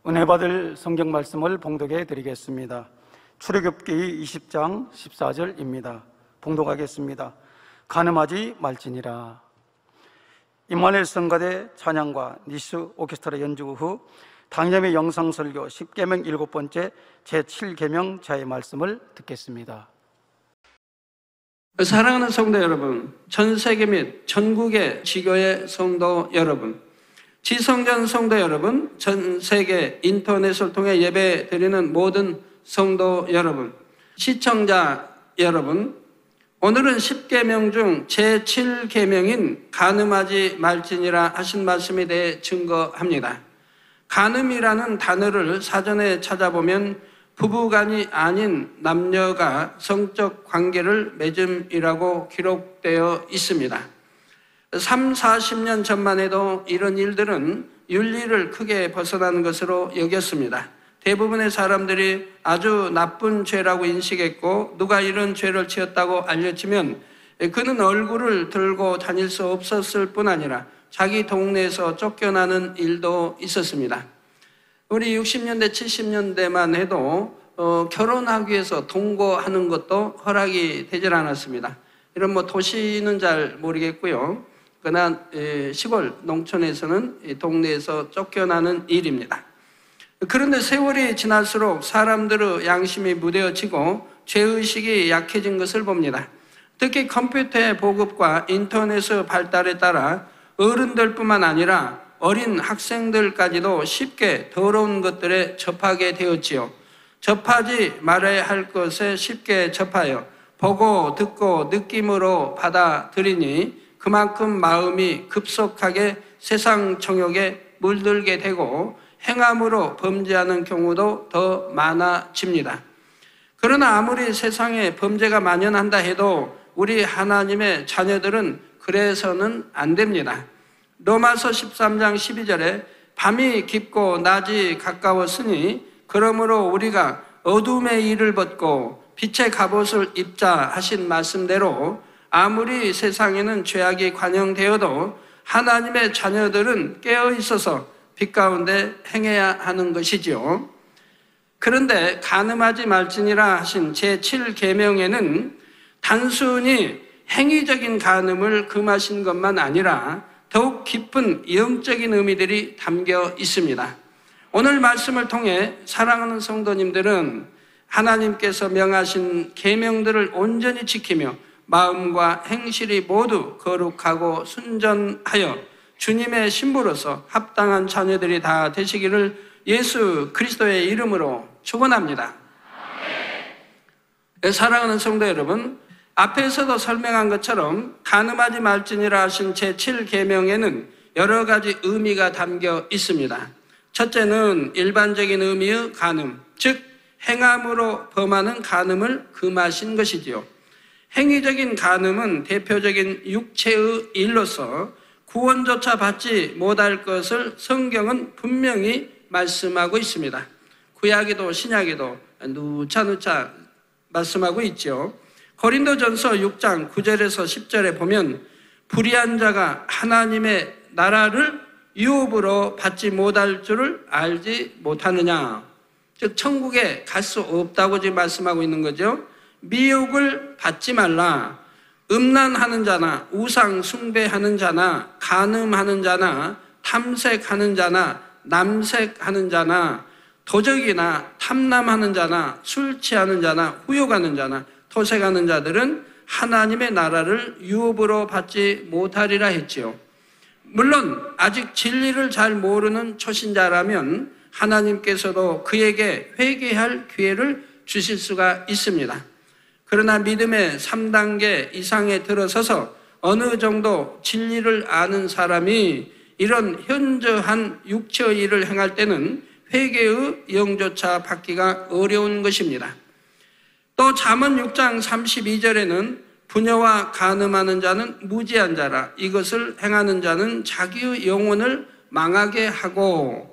은혜 받을 성경 말씀을 봉독해 드리겠습니다. 출애굽기 20장 14절입니다. 봉독하겠습니다. 가늠하지 말지니라. 임마누엘 성가대 찬양과 니스 오케스트라 연주 후 당념의 영상설교 10계명 7번째 제7계명 자의 말씀을 듣겠습니다. 사랑하는 성도 여러분, 전 세계 및 전국의 지교의 성도 여러분, 지성전 성도 여러분, 전 세계 인터넷을 통해 예배 드리는 모든 성도 여러분, 시청자 여러분, 오늘은 10계명 중 제7계명인 가늠하지 말지니라 하신 말씀에 대해 증거합니다. 가늠이라는 단어를 사전에 찾아보면 부부간이 아닌 남녀가 성적 관계를 맺음이라고 기록되어 있습니다. 30-40년 전만 해도 이런 일들은 윤리를 크게 벗어나는 것으로 여겼습니다. 대부분의 사람들이 아주 나쁜 죄라고 인식했고, 누가 이런 죄를 지었다고 알려지면 그는 얼굴을 들고 다닐 수 없었을 뿐 아니라 자기 동네에서 쫓겨나는 일도 있었습니다. 우리 60년대, 70년대만 해도 결혼하기 위해서 동거하는 것도 허락이 되질 않았습니다. 이런 도시는 잘 모르겠고요. 그러나 시골, 농촌에서는 동네에서 쫓겨나는 일입니다. 그런데 세월이 지날수록 사람들의 양심이 무뎌지고 죄의식이 약해진 것을 봅니다. 특히 컴퓨터의 보급과 인터넷의 발달에 따라 어른들뿐만 아니라 어린 학생들까지도 쉽게 더러운 것들에 접하게 되었지요. 접하지 말아야 할 것에 쉽게 접하여 보고 듣고 느낌으로 받아들이니 그만큼 마음이 급속하게 세상 정욕에 물들게 되고 행함으로 범죄하는 경우도 더 많아집니다. 그러나 아무리 세상에 범죄가 만연한다 해도 우리 하나님의 자녀들은 그래서는 안 됩니다. 로마서 13장 12절에 밤이 깊고 낮이 가까웠으니 그러므로 우리가 어둠의 일을 벗고 빛의 갑옷을 입자 하신 말씀대로 아무리 세상에는 죄악이 관영되어도 하나님의 자녀들은 깨어있어서 빛 가운데 행해야 하는 것이지요. 그런데 가늠하지 말지니라 하신 제7계명에는 단순히 행위적인 가늠을 금하신 것만 아니라 더욱 깊은 영적인 의미들이 담겨 있습니다. 오늘 말씀을 통해 사랑하는 성도님들은 하나님께서 명하신 계명들을 온전히 지키며 마음과 행실이 모두 거룩하고 순전하여 주님의 신부로서 합당한 자녀들이 다 되시기를 예수 그리스도의 이름으로 축원합니다. 사랑하는 성도 여러분, 앞에서도 설명한 것처럼 가늠하지 말지니라 하신 제7계명에는 여러 가지 의미가 담겨 있습니다. 첫째는 일반적인 의미의 가늠, 즉 행함으로 범하는 가늠을 금하신 것이지요. 행위적인 가늠은 대표적인 육체의 일로서 구원조차 받지 못할 것을 성경은 분명히 말씀하고 있습니다. 구약에도 신약에도 누차 말씀하고 있죠. 고린도전서 6장 9절에서 10절에 보면 불의한 자가 하나님의 나라를 유업으로 받지 못할 줄을 알지 못하느냐. 즉 천국에 갈 수 없다고 지금 말씀하고 있는 거죠. 미혹을 받지 말라. 음란하는 자나 우상 숭배하는 자나 간음하는 자나 탐색하는 자나 남색하는 자나 도적이나 탐남하는 자나 술 취하는 자나 후욕하는 자나 토색하는 자들은 하나님의 나라를 유업으로 받지 못하리라 했지요. 물론 아직 진리를 잘 모르는 초신자라면 하나님께서도 그에게 회개할 기회를 주실 수가 있습니다. 그러나 믿음의 3단계 이상에 들어서서 어느 정도 진리를 아는 사람이 이런 현저한 육체의 일을 행할 때는 회개의 영조차 받기가 어려운 것입니다. 또 잠언 6장 32절에는 부녀와 간음하는 자는 무지한 자라. 이것을 행하는 자는 자기의 영혼을 망하게 하며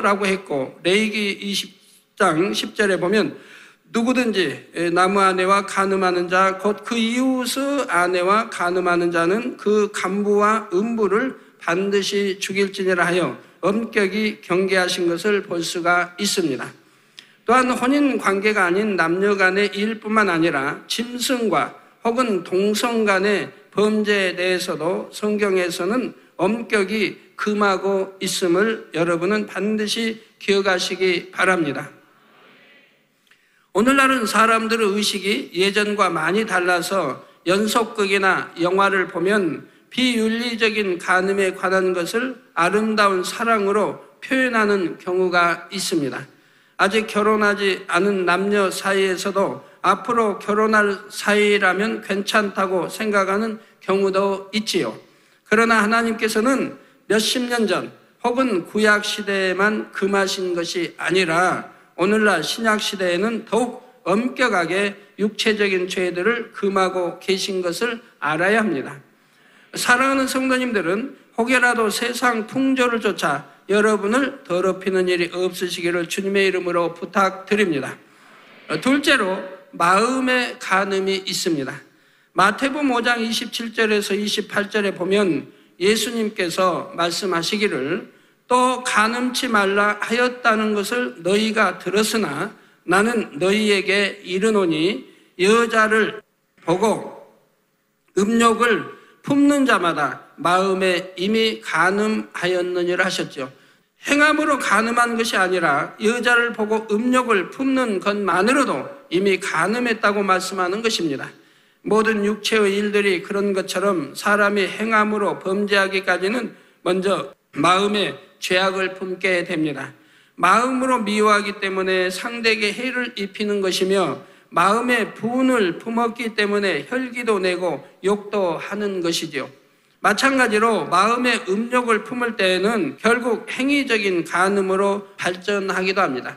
라고 했고, 레위기 20장 10절에 보면 누구든지 나무 아내와 간음하는 자 곧 그 이웃의 아내와 간음하는 자는 그 간부와 음부를 반드시 죽일지니라 하여 엄격히 경계하신 것을 볼 수가 있습니다. 또한 혼인 관계가 아닌 남녀 간의 일뿐만 아니라 짐승과 혹은 동성 간의 범죄에 대해서도 성경에서는 엄격히 금하고 있음을 여러분은 반드시 기억하시기 바랍니다. 오늘날은 사람들의 의식이 예전과 많이 달라서 연속극이나 영화를 보면 비윤리적인 간음에 관한 것을 아름다운 사랑으로 표현하는 경우가 있습니다. 아직 결혼하지 않은 남녀 사이에서도 앞으로 결혼할 사이라면 괜찮다고 생각하는 경우도 있지요. 그러나 하나님께서는 몇십 년 전 혹은 구약 시대에만 금하신 것이 아니라 오늘날 신약 시대에는 더욱 엄격하게 육체적인 죄들을 금하고 계신 것을 알아야 합니다. 사랑하는 성도님들은 혹여라도 세상 풍조를 쫓아 여러분을 더럽히는 일이 없으시기를 주님의 이름으로 부탁드립니다. 둘째로 마음의 간음이 있습니다. 마태복음 5장 27절에서 28절에 보면 예수님께서 말씀하시기를 또 간음치 말라 하였다는 것을 너희가 들었으나 나는 너희에게 이르노니 여자를 보고 음욕을 품는 자마다 마음에 이미 간음하였느니라 하셨죠. 행함으로 간음한 것이 아니라 여자를 보고 음욕을 품는 것만으로도 이미 간음했다고 말씀하는 것입니다. 모든 육체의 일들이 그런 것처럼 사람이 행함으로 범죄하기까지는 먼저 마음에 죄악을 품게 됩니다. 마음으로 미워하기 때문에 상대에게 해를 입히는 것이며 마음에 분을 품었기 때문에 혈기도 내고 욕도 하는 것이죠. 마찬가지로 마음에 음욕을 품을 때에는 결국 행위적인 간음으로 발전하기도 합니다.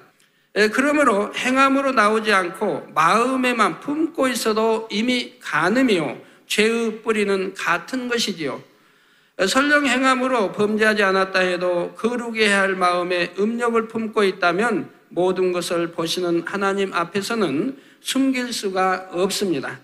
그러므로 행함으로 나오지 않고 마음에만 품고 있어도 이미 간음이요 죄의 뿌리는 같은 것이지요. 설령 행함으로 범죄하지 않았다 해도 거룩해야 할 마음에 음욕을 품고 있다면 모든 것을 보시는 하나님 앞에서는 숨길 수가 없습니다.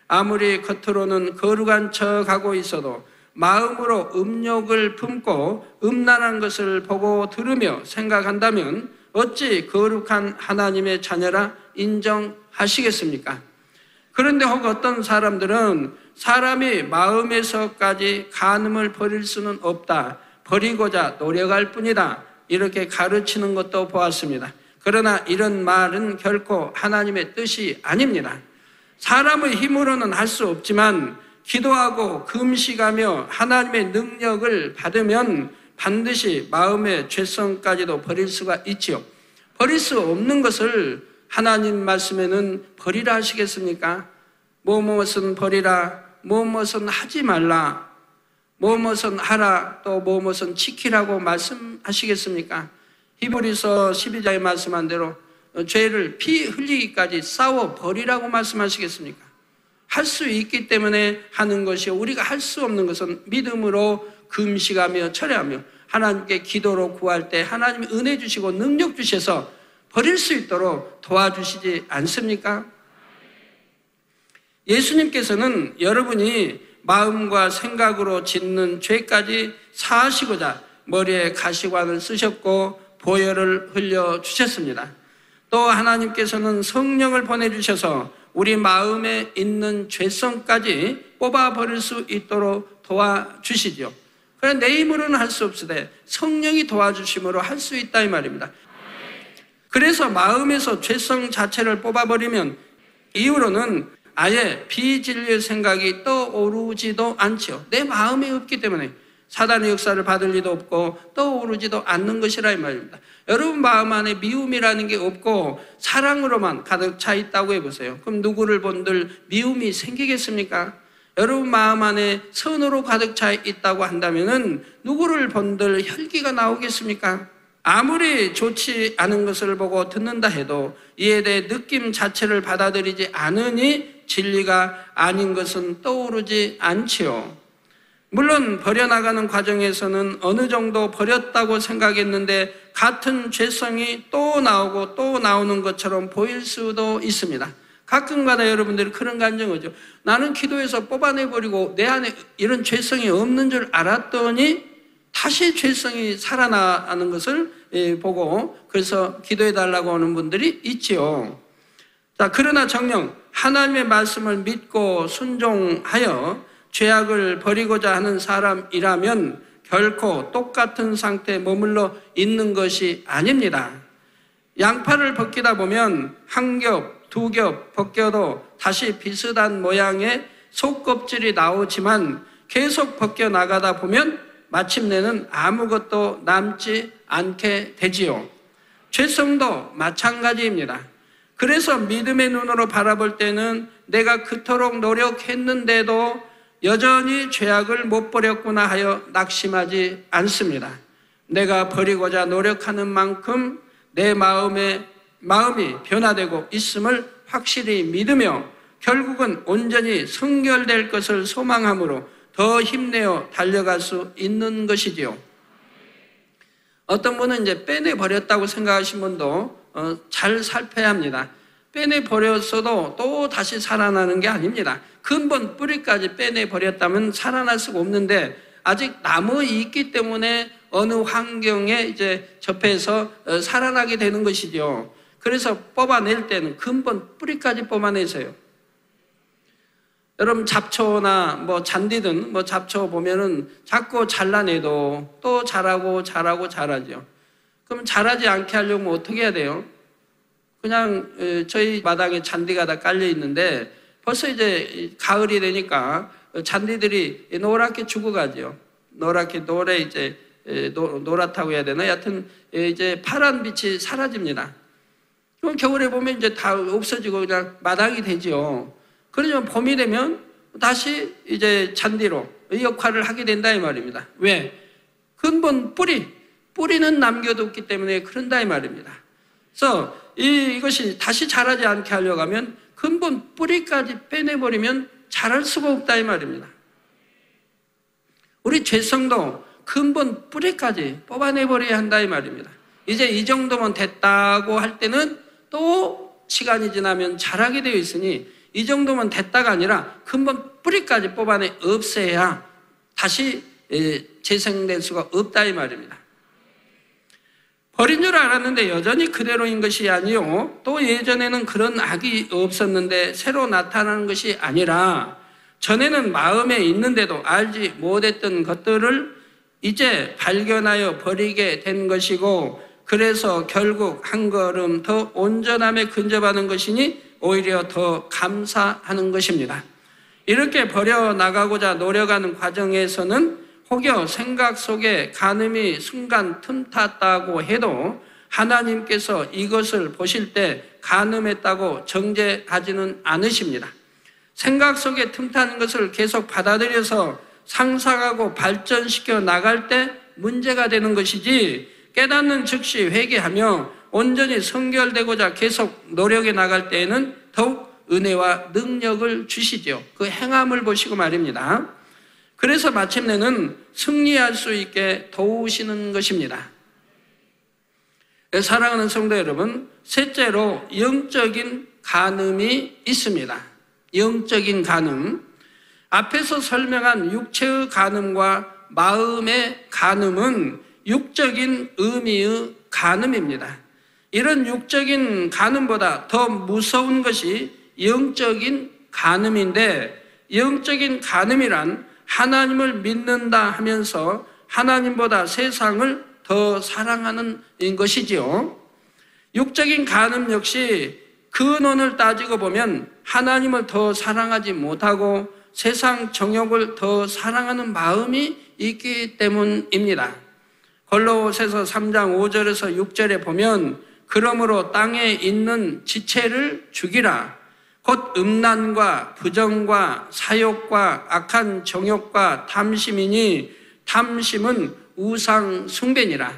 아무리 겉으로는 거룩한 척하고 있어도 마음으로 음욕을 품고 음란한 것을 보고 들으며 생각한다면 어찌 거룩한 하나님의 자녀라 인정하시겠습니까? 그런데 혹 어떤 사람들은 사람이 마음에서까지 간음을 버릴 수는 없다, 버리고자 노력할 뿐이다, 이렇게 가르치는 것도 보았습니다. 그러나 이런 말은 결코 하나님의 뜻이 아닙니다. 사람의 힘으로는 할 수 없지만 기도하고 금식하며 하나님의 능력을 받으면 반드시 마음의 죄성까지도 버릴 수가 있지요. 버릴 수 없는 것을 하나님 말씀에는 버리라 하시겠습니까? 무엇은 버리라, 무엇은 하지 말라, 무엇은 하라, 또 무엇은 지키라고 말씀하시겠습니까? 히브리서 12장에 말씀한 대로 죄를 피 흘리기까지 싸워 버리라고 말씀하시겠습니까? 할 수 있기 때문에 하는 것이요, 우리가 할 수 없는 것은 믿음으로 금식하며 철회하며 하나님께 기도로 구할 때 하나님이 은혜 주시고 능력 주셔서 버릴 수 있도록 도와주시지 않습니까? 예수님께서는 여러분이 마음과 생각으로 짓는 죄까지 사하시고자 머리에 가시관을 쓰셨고 보혈을 흘려주셨습니다. 또 하나님께서는 성령을 보내주셔서 우리 마음에 있는 죄성까지 뽑아버릴 수 있도록 도와주시죠. 그러나 내 힘으로는 할 수 없으되 성령이 도와주심으로 할 수 있다 이 말입니다. 그래서 마음에서 죄성 자체를 뽑아버리면 이후로는 아예 비진리의 생각이 떠오르지도 않죠. 내 마음에 없기 때문에 사단의 역사를 받을 리도 없고 떠오르지도 않는 것이라 이 말입니다. 여러분 마음 안에 미움이라는 게 없고 사랑으로만 가득 차 있다고 해보세요. 그럼 누구를 본들 미움이 생기겠습니까? 여러분 마음 안에 선으로 가득 차 있다고 한다면은 누구를 본들 혈기가 나오겠습니까? 아무리 좋지 않은 것을 보고 듣는다 해도 이에 대해 느낌 자체를 받아들이지 않으니 진리가 아닌 것은 떠오르지 않지요. 물론 버려나가는 과정에서는 어느 정도 버렸다고 생각했는데 같은 죄성이 또 나오고 또 나오는 것처럼 보일 수도 있습니다. 가끔가다 여러분들이 그런 감정이 오죠. 나는 기도해서 뽑아내버리고 내 안에 이런 죄성이 없는 줄 알았더니 다시 죄성이 살아나는 것을 보고 그래서 기도해 달라고 하는 분들이 있지요. 자, 그러나 정녕 하나님의 말씀을 믿고 순종하여 죄악을 버리고자 하는 사람이라면 결코 똑같은 상태에 머물러 있는 것이 아닙니다. 양파를 벗기다 보면 한 겹, 두 겹 벗겨도 다시 비슷한 모양의 속껍질이 나오지만 계속 벗겨 나가다 보면 마침내는 아무것도 남지 않게 되지요. 죄성도 마찬가지입니다. 그래서 믿음의 눈으로 바라볼 때는 내가 그토록 노력했는데도 여전히 죄악을 못 버렸구나 하여 낙심하지 않습니다. 내가 버리고자 노력하는 만큼 내 마음이 변화되고 있음을 확실히 믿으며 결국은 온전히 성결될 것을 소망함으로 더 힘내어 달려갈 수 있는 것이지요. 어떤 분은 이제 빼내버렸다고 생각하신 분도 잘 살펴야 합니다. 빼내버렸어도 또 다시 살아나는 게 아닙니다. 근본 뿌리까지 빼내버렸다면 살아날 수가 없는데 아직 남아 있기 때문에 어느 환경에 이제 접해서 살아나게 되는 것이죠. 그래서 뽑아낼 때는 근본 뿌리까지 뽑아내세요. 여러분 잡초나 뭐 잔디든 뭐 잡초 보면은 자꾸 잘라내도 또 자라고 자라죠. 그럼 자라지 않게 하려면 어떻게 해야 돼요? 그냥 저희 마당에 잔디가 다 깔려 있는데 벌써 이제 가을이 되니까 잔디들이 노랗게 죽어가죠. 노래 이제 노랗다고 해야 되나? 여하튼 이제 파란 빛이 사라집니다. 그럼 겨울에 보면 이제 다 없어지고 그냥 마당이 되죠. 그러면 봄이 되면 다시 이제 잔디로 이 역할을 하게 된다 이 말입니다. 왜? 근본 뿌리는 남겨뒀기 때문에 그런다 이 말입니다. 그래서 이것이 다시 자라지 않게 하려고 하면 근본 뿌리까지 빼내버리면 자랄 수가 없다 이 말입니다. 우리 죄성도 근본 뿌리까지 뽑아내버려야 한다 이 말입니다. 이제 이 정도면 됐다고 할 때는 또 시간이 지나면 자라게 되어 있으니 이 정도면 됐다가 아니라 근본 뿌리까지 뽑아내 없애야 다시 재생될 수가 없다 이 말입니다. 버린 줄 알았는데 여전히 그대로인 것이 아니요, 또 예전에는 그런 악이 없었는데 새로 나타나는 것이 아니라 전에는 마음에 있는데도 알지 못했던 것들을 이제 발견하여 버리게 된 것이고, 그래서 결국 한 걸음 더 온전함에 근접하는 것이니 오히려 더 감사하는 것입니다. 이렇게 버려나가고자 노력하는 과정에서는 혹여 생각 속에 간음이 순간 틈탔다고 해도 하나님께서 이것을 보실 때 간음했다고 정죄하지는 않으십니다. 생각 속에 틈타는 것을 계속 받아들여서 상상하고 발전시켜 나갈 때 문제가 되는 것이지, 깨닫는 즉시 회개하며 온전히 성결되고자 계속 노력해 나갈 때에는 더욱 은혜와 능력을 주시죠. 그 행함을 보시고 말입니다. 그래서 마침내는 승리할 수 있게 도우시는 것입니다. 사랑하는 성도 여러분, 셋째로 영적인 간음이 있습니다. 영적인 간음. 앞에서 설명한 육체의 간음과 마음의 간음은 육적인 의미의 간음입니다. 이런 육적인 간음보다 더 무서운 것이 영적인 간음인데, 영적인 간음이란 하나님을 믿는다 하면서 하나님보다 세상을 더 사랑하는 것이지요. 육적인 간음 역시 근원을 따지고 보면 하나님을 더 사랑하지 못하고 세상 정욕을 더 사랑하는 마음이 있기 때문입니다. 골로새서 3장 5절에서 6절에 보면 그러므로 땅에 있는 지체를 죽이라. 곧 음란과 부정과 사욕과 악한 정욕과 탐심이니 탐심은 우상 숭배니라.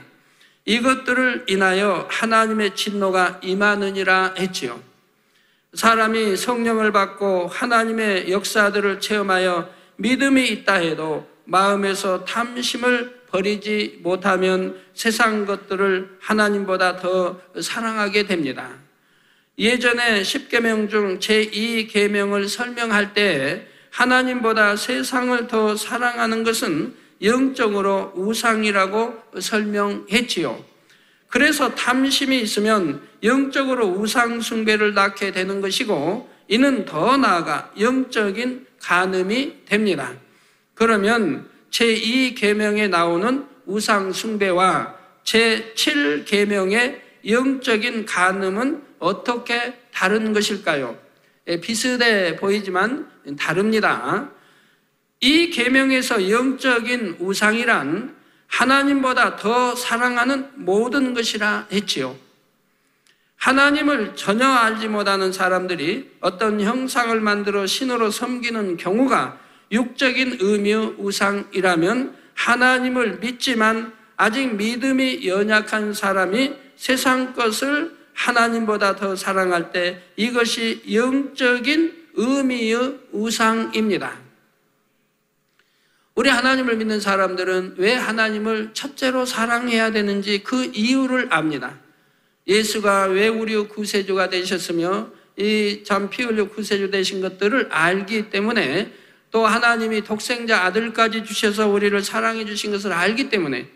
이것들을 인하여 하나님의 진노가 임하느니라 했지요. 사람이 성령을 받고 하나님의 역사들을 체험하여 믿음이 있다 해도 마음에서 탐심을 버리지 못하면 세상 것들을 하나님보다 더 사랑하게 됩니다. 예전에 10계명 중 제2계명을 설명할 때 하나님보다 세상을 더 사랑하는 것은 영적으로 우상이라고 설명했지요. 그래서 탐심이 있으면 영적으로 우상 숭배를 낳게 되는 것이고, 이는 더 나아가 영적인 간음이 됩니다. 그러면 제2계명에 나오는 우상 숭배와 제7계명의 영적인 간음은 어떻게 다른 것일까요? 비슷해 보이지만 다릅니다. 이 계명에서 영적인 우상이란 하나님보다 더 사랑하는 모든 것이라 했지요. 하나님을 전혀 알지 못하는 사람들이 어떤 형상을 만들어 신으로 섬기는 경우가 육적인 의미의 우상이라면, 하나님을 믿지만 아직 믿음이 연약한 사람이 세상 것을 하나님보다 더 사랑할 때 이것이 영적인 의미의 우상입니다. 우리 하나님을 믿는 사람들은 왜 하나님을 첫째로 사랑해야 되는지 그 이유를 압니다. 예수가 왜 우리의 구세주가 되셨으며 이 참 피 흘려 구세주 되신 것들을 알기 때문에, 또 하나님이 독생자 아들까지 주셔서 우리를 사랑해 주신 것을 알기 때문에,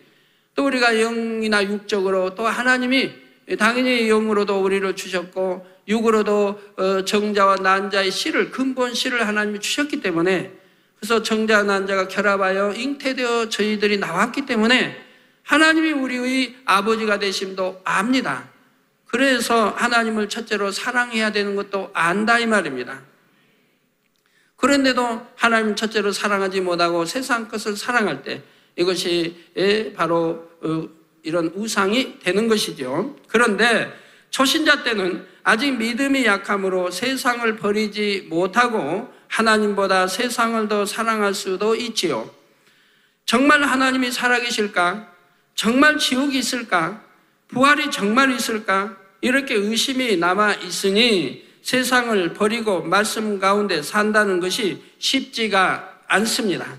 또 우리가 영이나 육적으로, 또 하나님이 당연히 영으로도 우리를 주셨고 육으로도 정자와 난자의 씨를, 근본 씨를 하나님이 주셨기 때문에, 그래서 정자 난자가 결합하여 잉태되어 저희들이 나왔기 때문에 하나님이 우리의 아버지가 되심도 압니다. 그래서 하나님을 첫째로 사랑해야 되는 것도 안다 이 말입니다. 그런데도 하나님 첫째로 사랑하지 못하고 세상 것을 사랑할 때 이것이 바로 이런 우상이 되는 것이죠. 그런데 초신자 때는 아직 믿음이 약함으로 세상을 버리지 못하고 하나님보다 세상을 더 사랑할 수도 있지요. 정말 하나님이 살아계실까? 정말 지옥이 있을까? 부활이 정말 있을까? 이렇게 의심이 남아 있으니 세상을 버리고 말씀 가운데 산다는 것이 쉽지가 않습니다.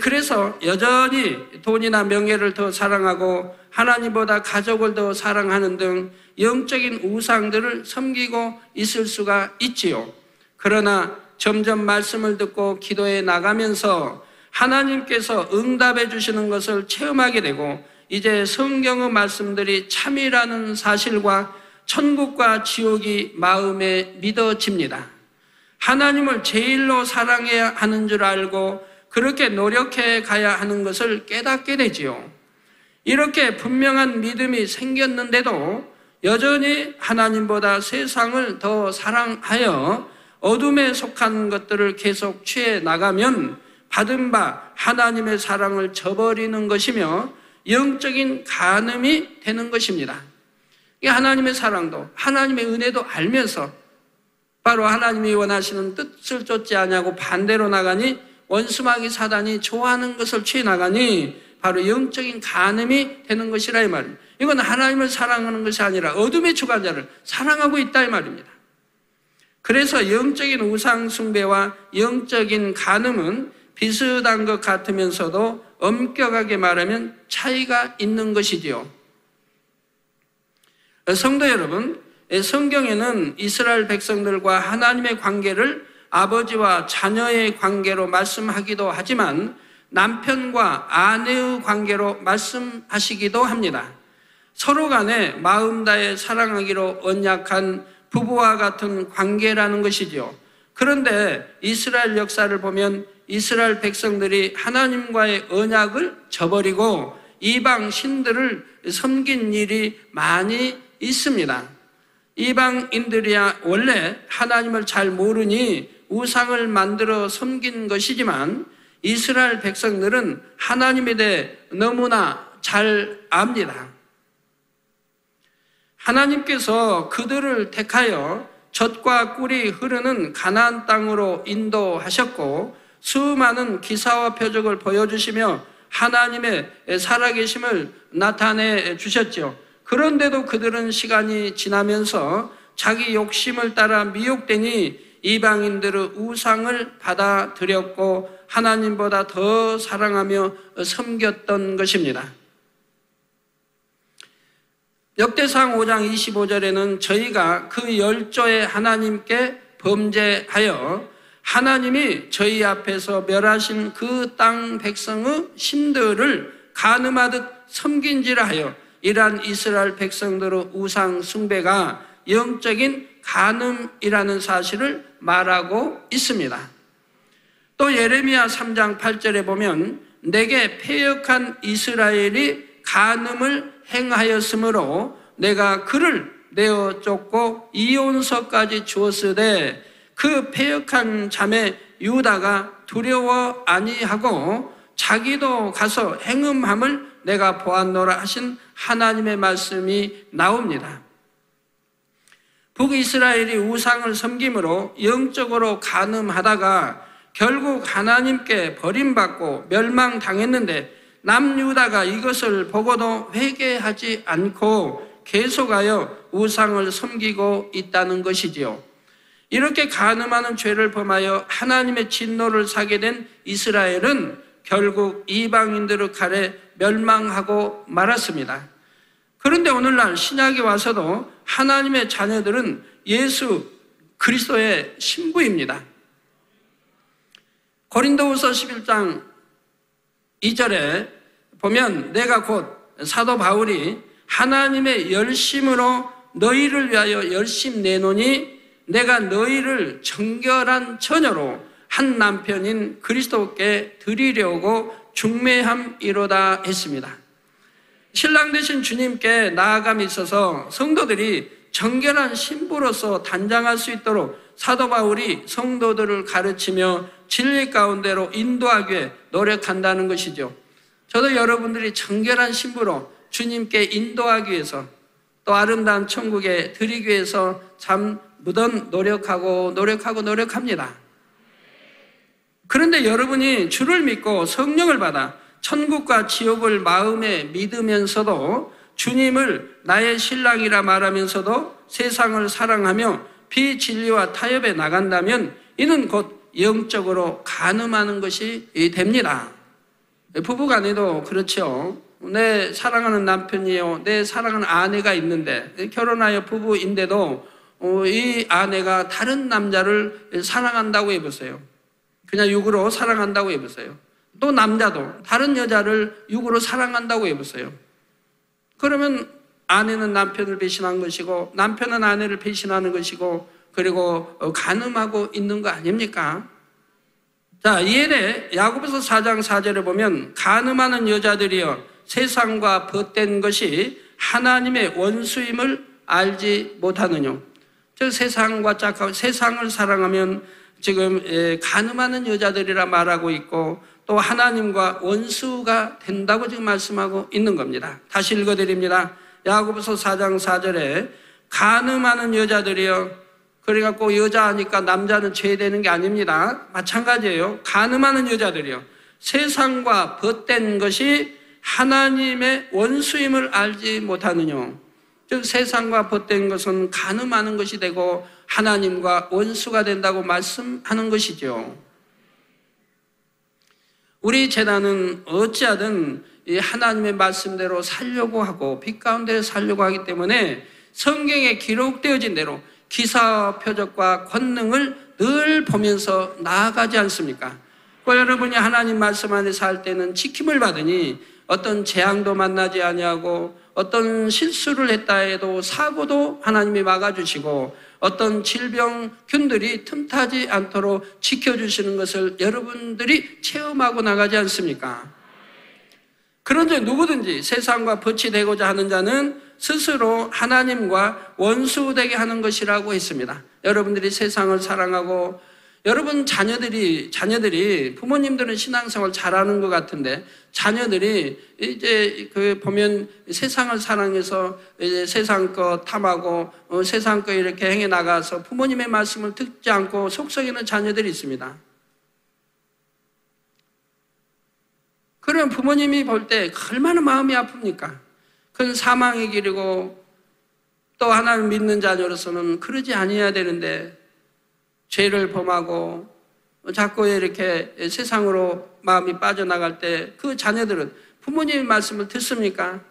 그래서 여전히 돈이나 명예를 더 사랑하고 하나님보다 가족을 더 사랑하는 등 영적인 우상들을 섬기고 있을 수가 있지요. 그러나 점점 말씀을 듣고 기도해 나가면서 하나님께서 응답해 주시는 것을 체험하게 되고, 이제 성경의 말씀들이 참이라는 사실과 천국과 지옥이 마음에 믿어집니다. 하나님을 제일로 사랑해야 하는 줄 알고 그렇게 노력해 가야 하는 것을 깨닫게 되지요. 이렇게 분명한 믿음이 생겼는데도 여전히 하나님보다 세상을 더 사랑하여 어둠에 속한 것들을 계속 취해 나가면 받은 바 하나님의 사랑을 저버리는 것이며 영적인 간음이 되는 것입니다. 이 하나님의 사랑도 하나님의 은혜도 알면서 바로 하나님이 원하시는 뜻을 쫓지 않냐고 반대로 나가니, 원수마귀 사단이 좋아하는 것을 취해 나가니 바로 영적인 간음이 되는 것이라 이 말입니다. 이건 하나님을 사랑하는 것이 아니라 어둠의 주관자를 사랑하고 있다 이 말입니다. 그래서 영적인 우상 숭배와 영적인 간음은 비슷한 것 같으면서도 엄격하게 말하면 차이가 있는 것이지요. 성도 여러분, 성경에는 이스라엘 백성들과 하나님의 관계를 아버지와 자녀의 관계로 말씀하기도 하지만 남편과 아내의 관계로 말씀하시기도 합니다. 서로 간에 마음 다해 사랑하기로 언약한 부부와 같은 관계라는 것이지요. 그런데 이스라엘 역사를 보면 이스라엘 백성들이 하나님과의 언약을 저버리고 이방 신들을 섬긴 일이 많이 있습니다. 이방인들이야 원래 하나님을 잘 모르니 우상을 만들어 섬긴 것이지만 이스라엘 백성들은 하나님에 대해 너무나 잘 압니다. 하나님께서 그들을 택하여 젖과 꿀이 흐르는 가나안 땅으로 인도하셨고 수많은 기사와 표적을 보여주시며 하나님의 살아계심을 나타내 주셨죠. 그런데도 그들은 시간이 지나면서 자기 욕심을 따라 미혹되니 이방인들의 우상을 받아들였고 하나님보다 더 사랑하며 섬겼던 것입니다. 역대상 5장 25절에는 저희가 그 열조의 하나님께 범죄하여 하나님이 저희 앞에서 멸하신 그 땅 백성의 신들을 간음하듯 섬긴지라 하여 이러한 이스라엘 백성들의 우상 숭배가 영적인 간음이라는 사실을 말하고 있습니다. 또 예레미야 3장 8절에 보면 내게 패역한 이스라엘이 간음을 행하였으므로 내가 그를 내어 쫓고 이온서까지 주었으되 그 패역한 자매 유다가 두려워 아니하고 자기도 가서 행음함을 내가 보았노라 하신 하나님의 말씀이 나옵니다. 북이스라엘이 우상을 섬김으로 영적으로 간음하다가 결국 하나님께 버림받고 멸망당했는데 남유다가 이것을 보고도 회개하지 않고 계속하여 우상을 섬기고 있다는 것이지요. 이렇게 간음하는 죄를 범하여 하나님의 진노를 사게 된 이스라엘은 결국 이방인들의 칼에 멸망하고 말았습니다. 그런데 오늘날 신약에 와서도 하나님의 자녀들은 예수 그리스도의 신부입니다. 고린도후서 11장 2절에 보면 내가 곧 사도 바울이 하나님의 열심으로 너희를 위하여 열심 내노니 내가 너희를 정결한 처녀로 한 남편인 그리스도께 드리려고 중매함이로다 했습니다. 신랑 되신 주님께 나아감이 있어서 성도들이 정결한 신부로서 단장할 수 있도록 사도 바울이 성도들을 가르치며 진리 가운데로 인도하기 위해 노력한다는 것이죠. 저도 여러분들이 정결한 신부로 주님께 인도하기 위해서 또 아름다운 천국에 드리기 위해서 참 무던 노력합니다. 그런데 여러분이 주를 믿고 성령을 받아 천국과 지옥을 마음에 믿으면서도 주님을 나의 신랑이라 말하면서도 세상을 사랑하며 비진리와 타협에 나간다면 이는 곧 영적으로 간음하는 것이 됩니다. 부부간에도 그렇죠. 내 사랑하는 남편이요, 내 사랑하는 아내가 있는데 결혼하여 부부인데도 이 아내가 다른 남자를 사랑한다고 해보세요. 그냥 육으로 사랑한다고 해보세요. 또 남자도 다른 여자를 육으로 사랑한다고 해보세요. 그러면 아내는 남편을 배신한 것이고 남편은 아내를 배신하는 것이고 그리고 간음하고 있는 거 아닙니까? 자, 이에 대해 야고보서 4장 4절에 보면 간음하는 여자들이여 세상과 벗된 것이 하나님의 원수임을 알지 못하느뇨. 즉 세상과 짝하고 세상을 사랑하면 지금 간음하는 여자들이라 말하고 있고 또 하나님과 원수가 된다고 지금 말씀하고 있는 겁니다. 다시 읽어드립니다. 야고보서 4장 4절에 간음하는 여자들이여, 그래갖고 여자하니까 남자는 죄되는 게 아닙니다. 마찬가지예요. 간음하는 여자들이요 세상과 벗된 것이 하나님의 원수임을 알지 못하느뇨. 즉 세상과 벗된 것은 간음하는 것이 되고 하나님과 원수가 된다고 말씀하는 것이죠. 우리 재단은 어찌하든 이 하나님의 말씀대로 살려고 하고 빛 가운데 살려고 하기 때문에 성경에 기록되어진 대로 기사와 표적과 권능을 늘 보면서 나아가지 않습니까? 여러분이 하나님 말씀 안에 살 때는 지킴을 받으니 어떤 재앙도 만나지 아니하고 어떤 실수를 했다 해도 사고도 하나님이 막아주시고 어떤 질병균들이 틈타지 않도록 지켜주시는 것을 여러분들이 체험하고 나가지 않습니까? 그런데 누구든지 세상과 벗이 되고자 하는 자는 스스로 하나님과 원수되게 하는 것이라고 했습니다. 여러분들이 세상을 사랑하고 여러분 자녀들이 부모님들은 신앙생활 잘하는 것 같은데 자녀들이 이제 보면 세상을 사랑해서 이제 세상 거 탐하고 세상 거 이렇게 행해 나가서 부모님의 말씀을 듣지 않고 속썩이는 자녀들이 있습니다. 그러면 부모님이 볼 때 얼마나 마음이 아픕니까? 그건 사망의 길이고 또 하나님 믿는 자녀로서는 그러지 아니어야 되는데 죄를 범하고 자꾸 이렇게 세상으로 마음이 빠져나갈 때 그 자녀들은 부모님의 말씀을 듣습니까?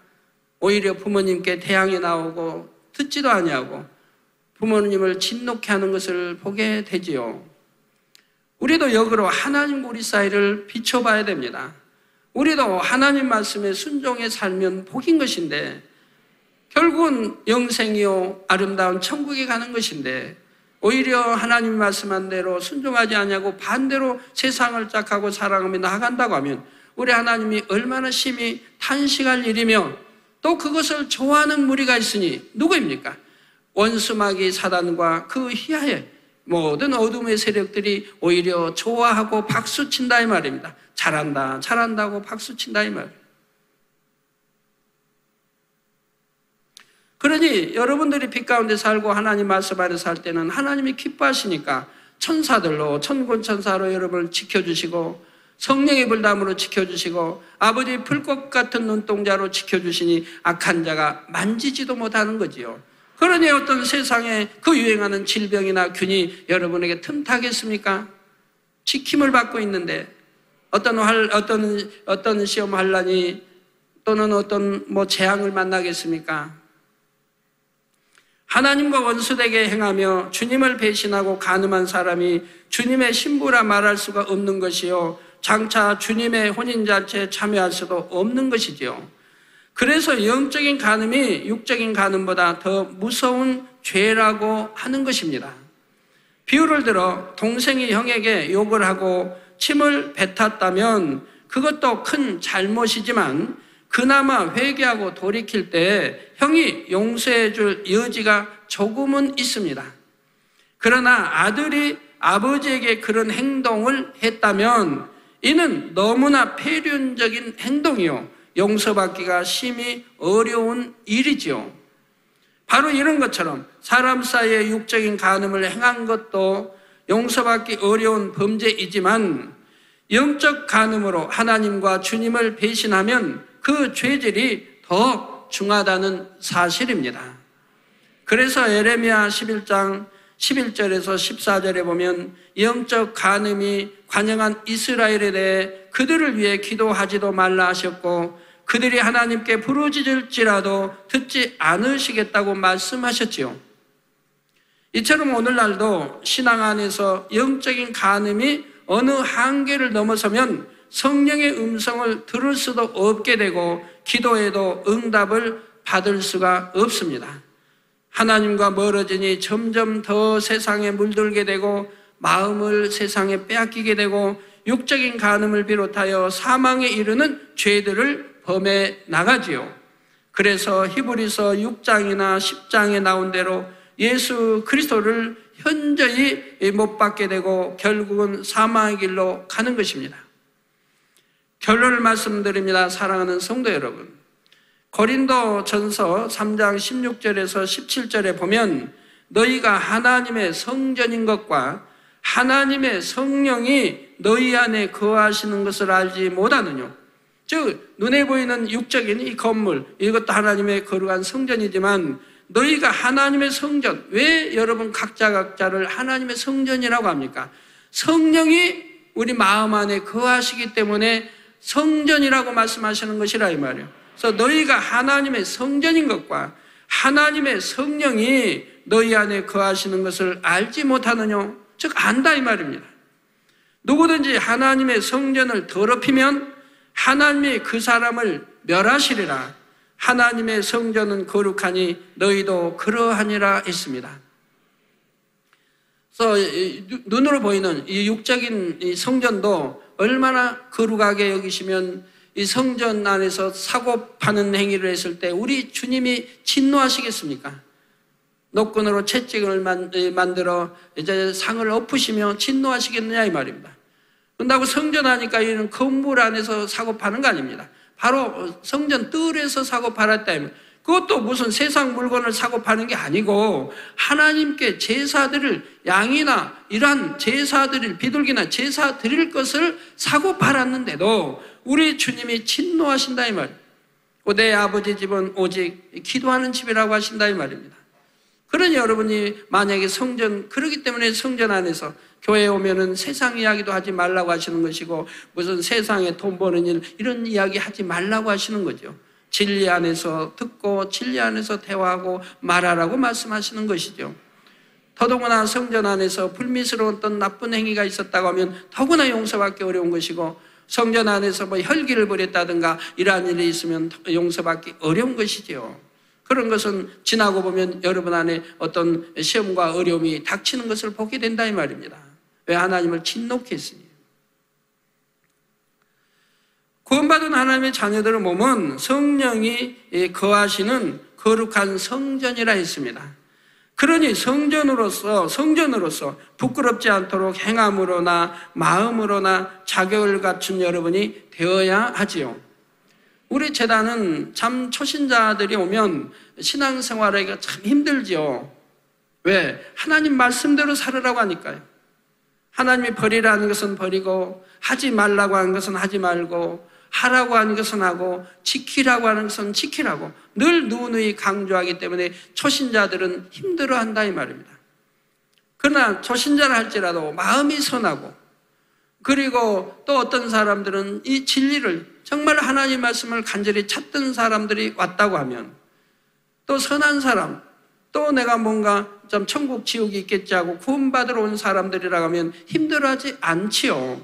오히려 부모님께 대항해 나오고 듣지도 아니하고 부모님을 진노케 하는 것을 보게 되지요. 우리도 역으로 하나님과 우리 사이를 비춰봐야 됩니다. 우리도 하나님 말씀에 순종해 살면 복인 것인데 결국은 영생이요 아름다운 천국에 가는 것인데 오히려 하나님 말씀한 대로 순종하지 않냐고 반대로 세상을 짝하고 사랑하며 나아간다고 하면 우리 하나님이 얼마나 심히 탄식할 일이며 또 그것을 좋아하는 무리가 있으니 누구입니까? 원수마귀 사단과 그 이하의 모든 어둠의 세력들이 오히려 좋아하고 박수친다 이 말입니다. 잘한다 잘한다고 박수친다 이 말입니다. 그러니 여러분들이 빛 가운데 살고 하나님 말씀 안에 살 때는 하나님이 기뻐하시니까 천사들로 천군천사로 여러분을 지켜주시고 성령의 불담으로 지켜주시고 아버지의 불꽃 같은 눈동자로 지켜주시니 악한 자가 만지지도 못하는 거지요. 그러니 어떤 세상에 그 유행하는 질병이나 균이 여러분에게 틈타겠습니까? 지킴을 받고 있는데 어떤 시험 환란이 또는 어떤 재앙을 만나겠습니까? 하나님과 원수되게 행하며 주님을 배신하고 간음한 사람이 주님의 신부라 말할 수가 없는 것이요 장차 주님의 혼인잔치에 참여할 수도 없는 것이지요. 그래서 영적인 간음이 육적인 간음보다 더 무서운 죄라고 하는 것입니다. 비유를 들어 동생이 형에게 욕을 하고 침을 뱉었다면 그것도 큰 잘못이지만 그나마 회개하고 돌이킬 때 형이 용서해 줄 여지가 조금은 있습니다. 그러나 아들이 아버지에게 그런 행동을 했다면 이는 너무나 폐륜적인 행동이요 용서받기가 심히 어려운 일이지요. 바로 이런 것처럼 사람 사이에 육적인 간음을 행한 것도 용서받기 어려운 범죄이지만 영적 간음으로 하나님과 주님을 배신하면 그 죄질이 더 중하다는 사실입니다. 그래서 예레미야 11장 11절에서 14절에 보면 영적 간음이 관영한 이스라엘에 대해 그들을 위해 기도하지도 말라 하셨고 그들이 하나님께 부르짖을지라도 듣지 않으시겠다고 말씀하셨지요. 이처럼 오늘날도 신앙 안에서 영적인 간음이 어느 한계를 넘어서면 성령의 음성을 들을 수도 없게 되고 기도에도 응답을 받을 수가 없습니다. 하나님과 멀어지니 점점 더 세상에 물들게 되고 마음을 세상에 빼앗기게 되고 육적인 간음을 비롯하여 사망에 이르는 죄들을 범해 나가지요. 그래서 히브리서 6장이나 10장에 나온 대로 예수 그리스도를 현저히 못 받게 되고 결국은 사망의 길로 가는 것입니다. 결론을 말씀드립니다. 사랑하는 성도 여러분, 고린도 전서 3장 16절에서 17절에 보면 너희가 하나님의 성전인 것과 하나님의 성령이 너희 안에 거하시는 것을 알지 못하느뇨. 즉 눈에 보이는 육적인 이 건물, 이것도 하나님의 거룩한 성전이지만 너희가 하나님의 성전, 왜 여러분 각자를 하나님의 성전이라고 합니까? 성령이 우리 마음 안에 거하시기 때문에 성전이라고 말씀하시는 것이라 이 말이에요. 그래서 너희가 하나님의 성전인 것과 하나님의 성령이 너희 안에 거하시는 것을 알지 못하느냐? 즉 안다 이 말입니다. 누구든지 하나님의 성전을 더럽히면 하나님이 그 사람을 멸하시리라. 하나님의 성전은 거룩하니 너희도 그러하니라 했습니다. 그래서 눈으로 보이는 이 육적인 이 성전도 얼마나 거룩하게 여기시면 이 성전 안에서 사고 파는 행위를 했을 때 우리 주님이 진노하시겠습니까? 노끈으로 채찍을 만들어 이제 상을 엎으시며 진노하시겠느냐 이 말입니다. 그런다고 성전 하니까 이런 건물 안에서 사고 파는 거 아닙니다. 바로 성전 뜰에서 사고 팔았다. 그것도 무슨 세상 물건을 사고 파는 게 아니고 하나님께 제사 드릴 양이나 이러한 제사 드릴 비둘기나 제사 드릴 것을 사고 팔았는데도 우리 주님이 진노하신다 이 말이에요. 내 아버지 집은 오직 기도하는 집이라고 하신다 이 말입니다. 그러니 여러분이 만약에 성전, 그러기 때문에 성전 안에서 교회에 오면은 세상 이야기도 하지 말라고 하시는 것이고 무슨 세상에 돈 버는 일 이런 이야기 하지 말라고 하시는 거죠. 진리 안에서 듣고 진리 안에서 대화하고 말하라고 말씀하시는 것이죠. 더더구나 성전 안에서 불미스러운 어떤 나쁜 행위가 있었다고 하면 더구나 용서받기 어려운 것이고, 성전 안에서 뭐 혈기를 부렸다든가 이러한 일이 있으면 용서받기 어려운 것이지요. 그런 것은 지나고 보면 여러분 안에 어떤 시험과 어려움이 닥치는 것을 보게 된다 이 말입니다. 왜? 하나님을 진노케 했으니. 구원받은 하나님의 자녀들의 몸은 성령이 거하시는 거룩한 성전이라 했습니다. 그러니 성전으로서 부끄럽지 않도록 행함으로나 마음으로나 자격을 갖춘 여러분이 되어야 하지요. 우리 제단은 참 초신자들이 오면 신앙생활하기가 참 힘들지요. 왜? 하나님 말씀대로 살으라고 하니까요. 하나님이 버리라는 것은 버리고, 하지 말라고 하는 것은 하지 말고, 하라고 하는 것은 하고, 지키라고 하는 것은 지키라고 늘 누누이 강조하기 때문에 초신자들은 힘들어한다 이 말입니다. 그러나 초신자를 할지라도 마음이 선하고, 그리고 또 어떤 사람들은 이 진리를 정말 하나님 말씀을 간절히 찾던 사람들이 왔다고 하면, 또 선한 사람, 또 내가 뭔가 좀 천국 지옥이 있겠지 하고 구원받으러 온 사람들이라고 하면 힘들어하지 않지요.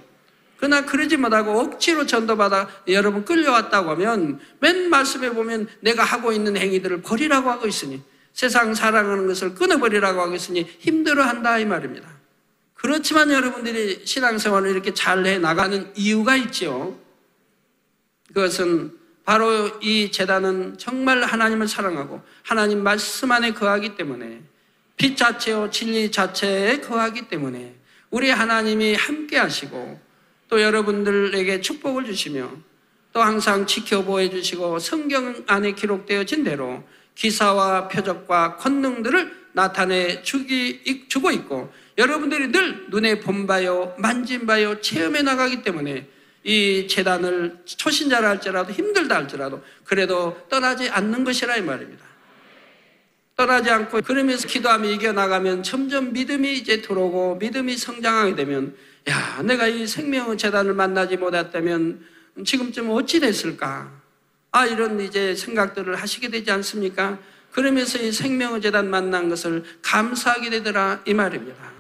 그러나 그러지 못하고 억지로 전도받아 여러분 끌려왔다고 하면 맨 말씀에 보면 내가 하고 있는 행위들을 버리라고 하고 있으니, 세상 사랑하는 것을 끊어버리라고 하고 있으니 힘들어한다 이 말입니다. 그렇지만 여러분들이 신앙생활을 이렇게 잘 해나가는 이유가 있죠. 그것은 바로 이 제단은 정말 하나님을 사랑하고 하나님 말씀 안에 거하기 때문에, 빛 자체요 진리 자체에 거하기 때문에 우리 하나님이 함께 하시고, 또 여러분들에게 축복을 주시며, 또 항상 지켜보호 주시고 성경 안에 기록되어진 대로 기사와 표적과 권능들을 나타내 주고 있고, 여러분들이 늘 눈에 본 바요 만진 바요 체험해 나가기 때문에 이 제단을 초신자라 할지라도 힘들다 할지라도 그래도 떠나지 않는 것이라 이 말입니다. 떠나지 않고 그러면서 기도하며 이겨나가면 점점 믿음이 이제 들어오고 믿음이 성장하게 되면, 야, 내가 이 생명의 제단을 만나지 못했다면 지금쯤 어찌 됐을까? 이런 이제 생각들을 하시게 되지 않습니까? 그러면서 이 생명의 제단 만난 것을 감사하게 되더라 이 말입니다.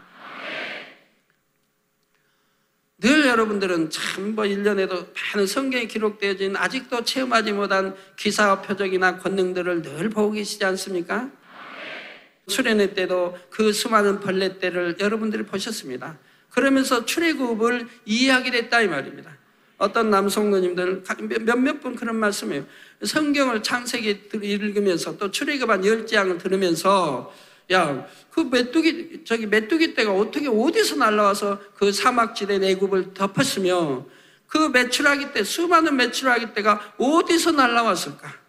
늘 여러분들은 참 1년에도 많은 성경에 기록되어진 아직도 체험하지 못한 기사와 표적이나 권능들을 늘 보고 계시지 않습니까? 수련회 때도 그 수많은 벌레 떼를 여러분들이 보셨습니다. 그러면서 출애굽을 이해하게 됐다 이 말입니다. 어떤 남성 누님들 몇몇 분 그런 말씀이에요. 성경을 창세기 읽으면서 또 출애굽한 10장을 들으면서, 야, 그 메뚜기 떼가 어디서 날라와서 그 사막지대 애굽을 덮었으며, 그 메추라기 떼, 수많은 메추라기 떼가 어디서 날라왔을까?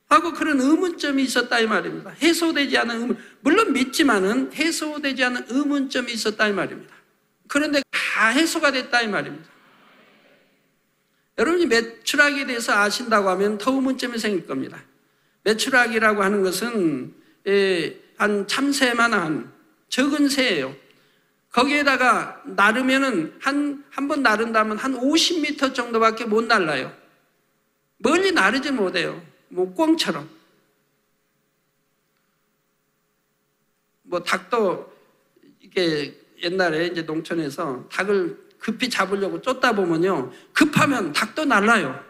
하고 그런 의문점이 있었다 이 말입니다. 해소되지 않은 의문, 물론 믿지만은 해소되지 않은 의문점이 있었다 이 말입니다. 그런데 다 해소가 됐다 이 말입니다. 여러분이 메추라기에 대해서 아신다고 하면 더 의문점이 생길 겁니다. 메추라기라고 하는 것은 한 참새만한 적은 새예요. 거기에다가 나르면은 한 번 나른다면 한 50m 정도밖에 못 날라요. 멀리 나르지 못해요. 꽁처럼. 닭도 이게 옛날에 이제 농촌에서 닭을 급히 잡으려고 쫓다 보면요, 급하면 닭도 날라요.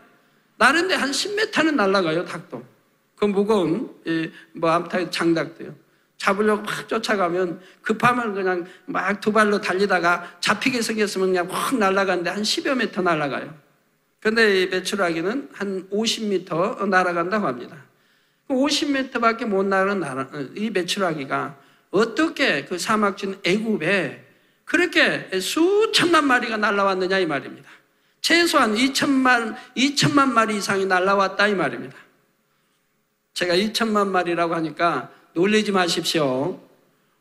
나른데 한 10m는 날아가요, 닭도. 그 무거운 암탉 장닭도요. 잡으려고 막 쫓아가면 급하면 그냥 막 두 발로 달리다가 잡히게 생겼으면 그냥 확 날아가는데 한 10여 m 날아가요. 그런데 이 메추라기는 한 50m 날아간다고 합니다. 50m밖에 못 나가는 이 메추라기가 어떻게 그 사막진 애굽에 그렇게 수천만 마리가 날아왔느냐 이 말입니다. 최소한 2천만 마리 이상이 날아왔다 이 말입니다. 제가 2천만 마리라고 하니까 놀라지 마십시오.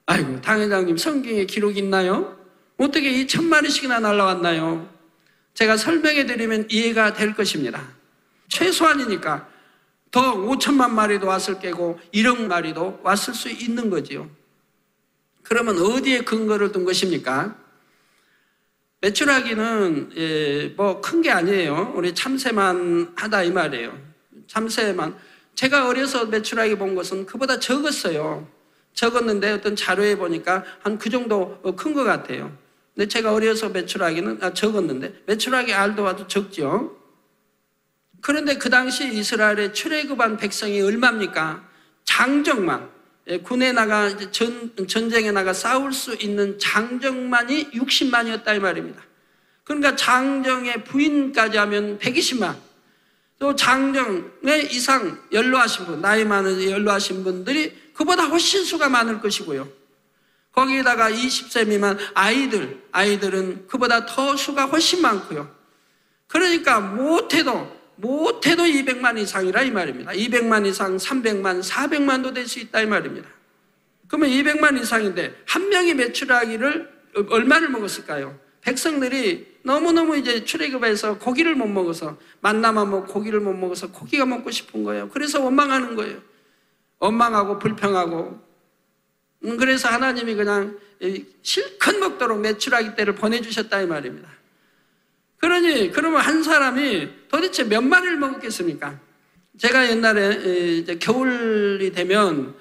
아이고, 당회장님 성경에 기록이 있나요? 어떻게 2,000마리씩이나 날아왔나요? 제가 설명해 드리면 이해가 될 것입니다. 최소한이니까 더 5천만 마리도 왔을 거고 1억 마리도 왔을 수 있는 거지요. 그러면 어디에 근거를 둔 것입니까? 메추라기는 큰 게 아니에요. 우리 참새만 하다 이 말이에요. 참새만. 제가 어려서 메추라기 본 것은 그보다 적었어요. 적었는데 어떤 자료에 보니까 한 그 정도 큰 것 같아요. 근데 제가 어려서 메추라기는 적었는데 메추라기 알도 아주 적죠. 그런데 그 당시 이스라엘에 출애굽한 백성이 얼마입니까? 장정만, 군에 나가 이제 전쟁에 나가 싸울 수 있는 장정만이 60만이었다 이 말입니다. 그러니까 장정의 부인까지 하면 120만. 또 장정의 이상 연로하신 분, 나이 많은 연로하신 분들이 그보다 훨씬 수가 많을 것이고요. 거기에다가 20세 미만 아이들은 그보다 더 수가 훨씬 많고요. 그러니까 못해도 200만 이상이라 이 말입니다. 200만 이상, 300만, 400만도 될 수 있다 이 말입니다. 그러면 200만 이상인데 한 명이 메추라기를 얼마를 먹었을까요? 백성들이 너무너무 이제 출애굽해서 고기를 못 먹어서 만나만 먹고 고기를 못 먹어서 고기가 먹고 싶은 거예요. 그래서 원망하는 거예요. 원망하고 불평하고. 그래서 하나님이 그냥 실컷 먹도록 메추라기 떼를 보내주셨다 이 말입니다. 그러면 한 사람이 도대체 몇 마리를 먹었겠습니까? 제가 옛날에 이제 겨울이 되면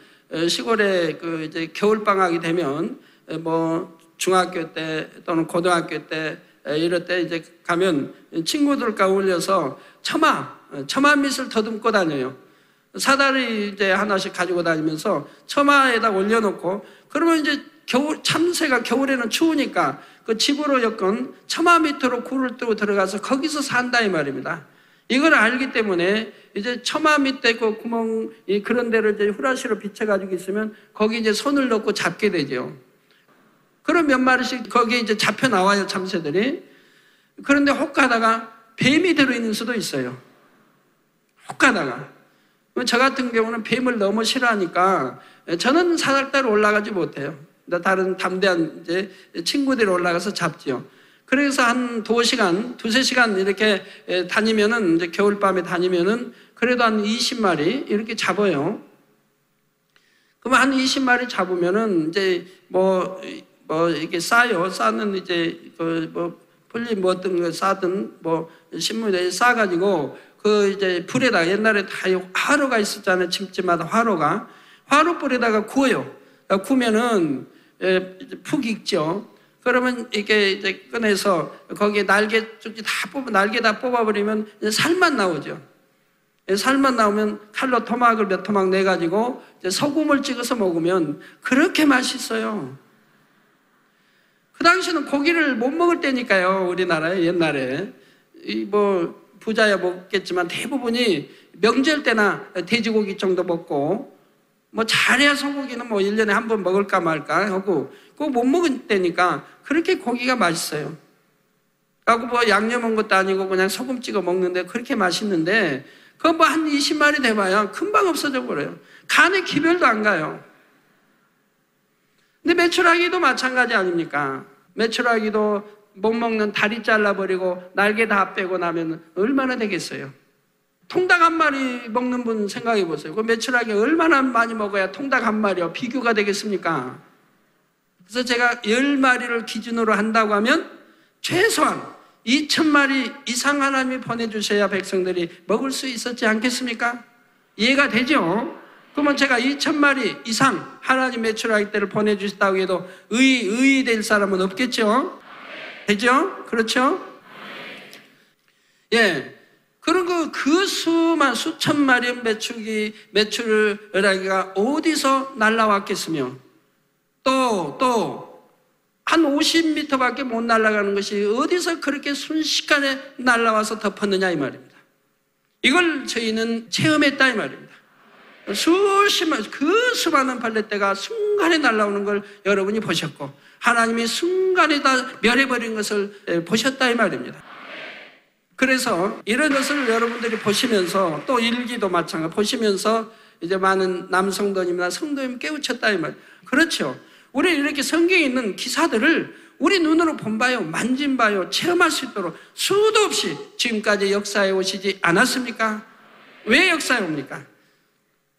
시골에 그 이제 겨울 방학이 되면 뭐 중학교 때 또는 고등학교 때 이럴 때 이제 가면 친구들과 어울려서 처마 밑을 더듬고 다녀요. 사다리 이제 하나씩 가지고 다니면서 처마에다 올려놓고 그러면 이제 참새가 겨울에는 추우니까 그 집으로 엮은 처마 밑으로 굴을 뜨고 들어가서 거기서 산다 이 말입니다. 이걸 알기 때문에 이제 처마 밑에 그 구멍 그런 데를 이제 후라시로 비춰가지고 있으면 거기 이제 손을 넣고 잡게 되죠. 그럼 몇 마리씩 거기에 이제 잡혀 나와요 참새들이. 그런데 혹 가다가 뱀이 들어있는 수도 있어요. 혹 가다가. 저 같은 경우는 뱀을 너무 싫어하니까 저는 사닥다리 올라가지 못해요. 다른 담대한 이제 친구들이 올라가서 잡지요. 그래서 한 두세 시간 이렇게 다니면은 이제 겨울밤에 다니면은 그래도 한 20마리 이렇게 잡아요. 그럼 한 20마리 잡으면은 이제 뭐 이렇게 싸요. 싸는 이제 풀리 뭐 어떤 거 싸든 뭐 신문에 싸가지고 그 이제 불에다가 옛날에 다 화로가 있었잖아요. 집집마다 화로불에다가 구워요. 구우면은 푹 익죠. 그러면 이게 이제 꺼내서 거기에 날개 다 뽑아버리면 살만 나오죠. 살만 나오면 칼로 토막을 몇 토막 내가지고 이제 소금을 찍어서 먹으면 그렇게 맛있어요. 그 당시는 고기를 못 먹을 때니까요. 우리나라에 옛날에 뭐 부자야 먹겠지만 대부분이 명절 때나 돼지고기 정도 먹고 뭐 잘해야 소고기는 뭐 1년에 한 번 먹을까 말까 하고 그거 못 먹을 때니까 그렇게 고기가 맛있어요. 하고 뭐 양념한 것도 아니고 그냥 소금 찍어 먹는데 그렇게 맛있는데 그거 뭐 한 20마리 돼봐야 금방 없어져 버려요. 간에 기별도 안 가요. 근데 메추라기도 마찬가지 아닙니까? 메추라기도 못 먹는 다리 잘라버리고 날개 다 빼고 나면 얼마나 되겠어요? 통닭 한 마리 먹는 분 생각해 보세요. 그 메추라기 얼마나 많이 먹어야 통닭 한 마리요? 비교가 되겠습니까? 그래서 제가 10마리를 기준으로 한다고 하면 최소한 2,000마리 이상 하나님이 보내주셔야 백성들이 먹을 수 있었지 않겠습니까? 이해가 되죠? 그러면 제가 2,000마리 이상 하나님 메추라기 떼를 보내주셨다고 해도 의의 될 사람은 없겠죠? 되죠? 그렇죠? 예. 그리고 그 수천 마리 메추라기가 어디서 날라왔겠으며 또 한 50m밖에 못 날아가는 것이 어디서 그렇게 순식간에 날아와서 덮었느냐 이 말입니다. 이걸 저희는 체험했다 이 말입니다. 그 수많은 벌레떼가 순간에 날아오는 걸 여러분이 보셨고 하나님이 순간에 다 멸해버린 것을 보셨다 이 말입니다. 그래서 이런 것을 여러분들이 보시면서 또 일기도 마찬가지 보시면서 이제 많은 남성도님이나 성도님 깨우쳤다 이 말. 그렇죠. 우리 이렇게 성경에 있는 기사들을 우리 눈으로 본 바요, 만진 바요, 체험할 수 있도록 수도 없이 지금까지 역사해 오시지 않았습니까? 왜 역사해 옵니까?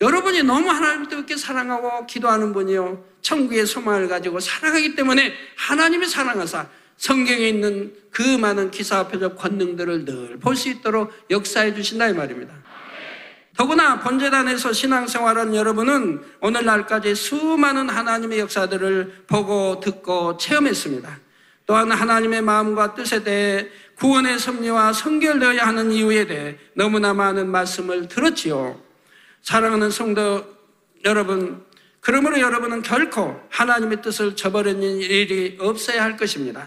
여러분이 너무 하나님을 뜨겁게 사랑하고 기도하는 분이요, 천국의 소망을 가지고 살아가기 때문에 하나님이 사랑하사 성경에 있는 그 많은 기사와 표적 권능들을 늘 볼 수 있도록 역사해 주신다 이 말입니다. 더구나 본재단에서 신앙생활한 여러분은 오늘날까지 수많은 하나님의 역사들을 보고 듣고 체험했습니다. 또한 하나님의 마음과 뜻에 대해 구원의 섭리와 성결되어야 하는 이유에 대해 너무나 많은 말씀을 들었지요. 사랑하는 성도 여러분, 그러므로 여러분은 결코 하나님의 뜻을 저버리는 일이 없어야 할 것입니다.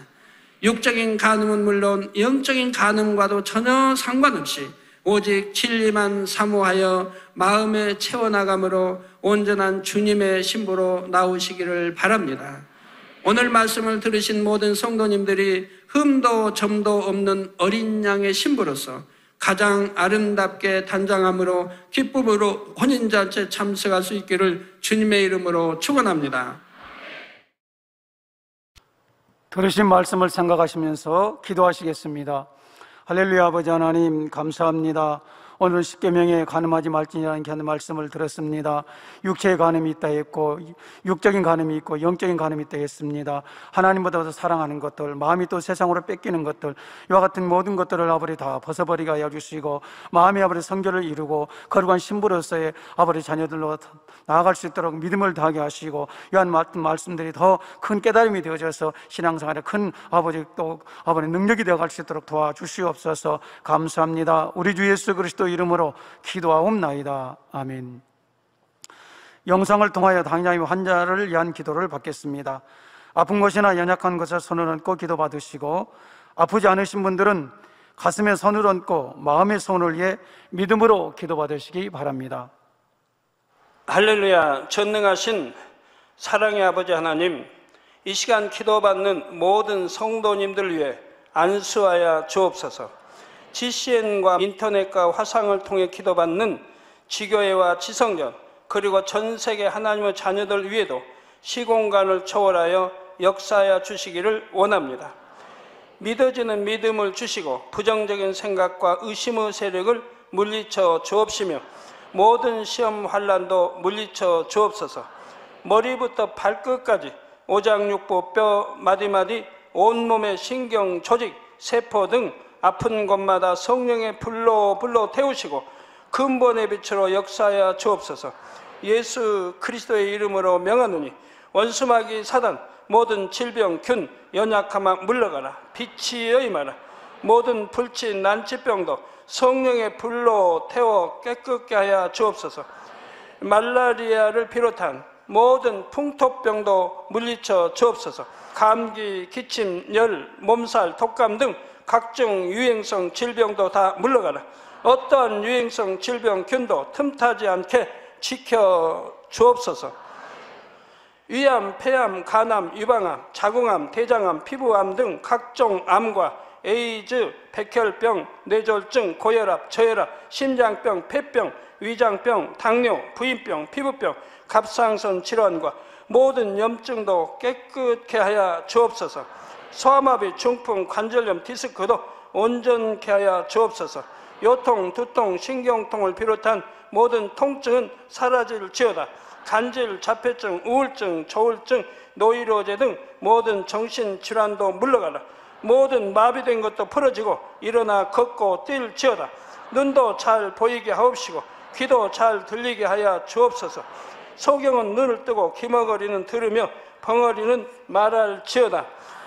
육적인 간음은 물론 영적인 간음과도 전혀 상관없이 오직 진리만 사모하여 마음에 채워나감으로 온전한 주님의 신부로 나오시기를 바랍니다. 오늘 말씀을 들으신 모든 성도님들이 흠도 점도 없는 어린 양의 신부로서 가장 아름답게 단장함으로 기쁨으로 혼인잔치에 참석할 수 있기를 주님의 이름으로 축원합니다. 들으신 말씀을 생각하시면서 기도하시겠습니다. 할렐루야. 아버지 하나님 감사합니다. 오늘 십계명에 간음하지 말지니라는 말씀을 들었습니다. 육체의 간음이 있다 했고 육적인 간음이 있고 영적인 간음이 있다 했습니다. 하나님보다 더 사랑하는 것들, 마음이 또 세상으로 뺏기는 것들, 이와 같은 모든 것들을 아버지 다 벗어버리게 하여 주시고 마음의 아버지 성결을 이루고 거룩한 신부로서의 아버지 자녀들로 나아갈 수 있도록 믿음을 다하게 하시고 이한 말씀들이 더 큰 깨달음이 되어져서 신앙생활에 큰 아버지 또 아버지 능력이 되어갈 수 있도록 도와주시옵소서. 감사합니다. 우리 주 예수 그리스도 이름으로 기도하옵나이다. 아멘. 영상을 통하여 당장의 환자를 위한 기도를 받겠습니다. 아픈 것이나 연약한 것에 손을 얹고 기도받으시고 아프지 않으신 분들은 가슴에 손을 얹고 마음의 손을 위해 믿음으로 기도받으시기 바랍니다. 할렐루야. 전능하신 사랑의 아버지 하나님, 이 시간 기도받는 모든 성도님들 위해 안수하여 주옵소서. GCN과 인터넷과 화상을 통해 기도받는 지교회와 지성전 그리고 전 세계 하나님의 자녀들 위에도 시공간을 초월하여 역사하여 주시기를 원합니다. 믿어지는 믿음을 주시고 부정적인 생각과 의심의 세력을 물리쳐 주옵시며 모든 시험 환난도 물리쳐 주옵소서. 머리부터 발끝까지 오장육부 뼈 마디마디 온몸의 신경 조직 세포 등 아픈 곳마다 성령의 불로 태우시고 근본의 빛으로 역사하여 주옵소서. 예수 그리스도의 이름으로 명하노니 원수마귀 사단 모든 질병 균 연약함아 물러가라. 빛이 임하라. 모든 불치 난치병도 성령의 불로 태워 깨끗게 하여 주옵소서. 말라리아를 비롯한 모든 풍토병도 물리쳐 주옵소서. 감기, 기침, 열, 몸살, 독감 등 각종 유행성 질병도 다 물러가라. 어떠한 유행성 질병 균도 틈타지 않게 지켜 주옵소서. 위암, 폐암, 간암, 유방암, 자궁암, 대장암, 피부암 등 각종 암과 에이즈, 백혈병, 뇌졸중, 고혈압, 저혈압, 심장병, 폐병, 위장병, 당뇨, 부인병, 피부병, 갑상선 질환과 모든 염증도 깨끗게 하여 주옵소서. 소아마비, 중풍, 관절염, 디스크도 온전케 하여 주옵소서. 요통, 두통, 신경통을 비롯한 모든 통증은 사라질지어다. 간질, 자폐증, 우울증, 조울증, 노이로제 등 모든 정신질환도 물러가라. 모든 마비된 것도 풀어지고 일어나 걷고 뛸지어다. 눈도 잘 보이게 하옵시고 귀도 잘 들리게 하여 주옵소서. 소경은 눈을 뜨고 기머거리는 들으며 벙어리는 말할지어다.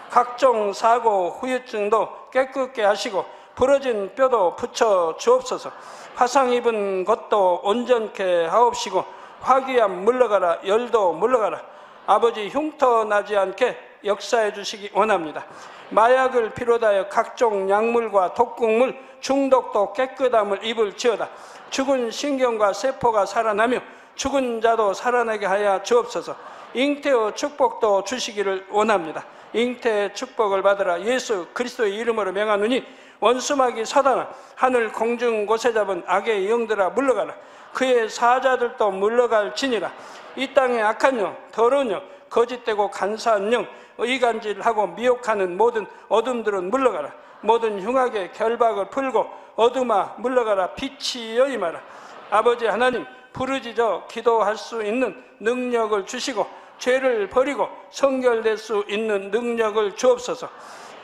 각종 사고, 후유증도 깨끗게 하시고 부러진 뼈도 붙여 주옵소서. 화상 입은 것도 온전케 하옵시고 화기암 물러가라. 열도 물러가라. 아버지 흉터 나지 않게 역사해 주시기 원합니다. 마약을 비롯하여 각종 약물과 독극물 중독도 깨끗함을 입을지어다. 죽은 신경과 세포가 살아나며 죽은 자도 살아나게 하여 주옵소서. 잉태의 축복도 주시기를 원합니다. 잉태의 축복을 받으라. 예수 그리스도의 이름으로 명하노니 원수마귀 사단아 하늘 공중 곳에 잡은 악의 영들아 물러가라. 그의 사자들도 물러갈지니라. 이 땅의 악한 영, 더러운 영, 거짓되고 간사한 영, 의간질하고 미혹하는 모든 어둠들은 물러가라. 모든 흉악의 결박을 풀고 어둠아 물러가라. 빛이 임하라. 아버지 하나님, 부르짖어 기도할 수 있는 능력을 주시고 죄를 버리고 성결될 수 있는 능력을 주옵소서.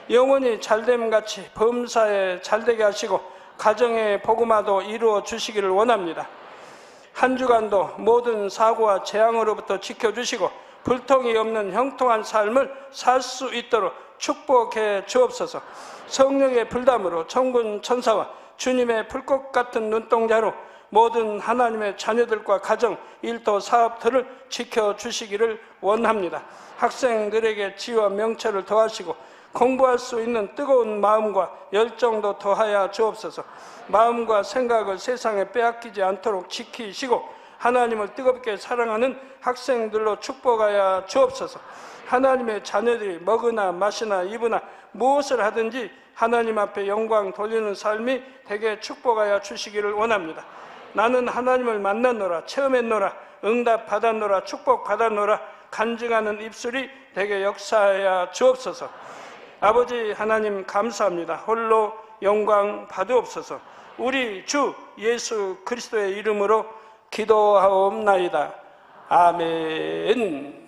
영원히 잘됨같이 범사에 잘되게 하시고 가정의 복음화도 이루어 주시기를 원합니다. 한 주간도 모든 사고와 재앙으로부터 지켜주시고 불통이 없는 형통한 삶을 살 수 있도록 축복해 주옵소서. 성령의 불담으로 천군 천사와 주님의 불꽃 같은 눈동자로 모든 하나님의 자녀들과 가정, 일도, 사업들을 지켜주시기를 원합니다. 학생들에게 지혜와 명철을 더하시고 공부할 수 있는 뜨거운 마음과 열정도 더하여 주옵소서. 마음과 생각을 세상에 빼앗기지 않도록 지키시고 하나님을 뜨겁게 사랑하는 학생들로 축복하여 주옵소서. 하나님의 자녀들이 먹으나 마시나 입으나 무엇을 하든지 하나님 앞에 영광 돌리는 삶이 되게 축복하여 주시기를 원합니다. 나는 하나님을 만났노라, 체험했노라, 응답 받았노라, 축복 받았노라 간증하는 입술이 되게 역사하여 주옵소서. 아버지 하나님 감사합니다. 홀로 영광 받으옵소서. 우리 주 예수 그리스도의 이름으로 기도하옵나이다. 아멘.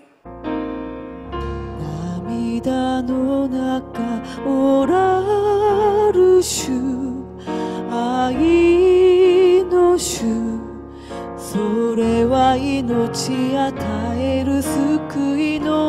涙の中おらる主、愛の主、それは命与える救いの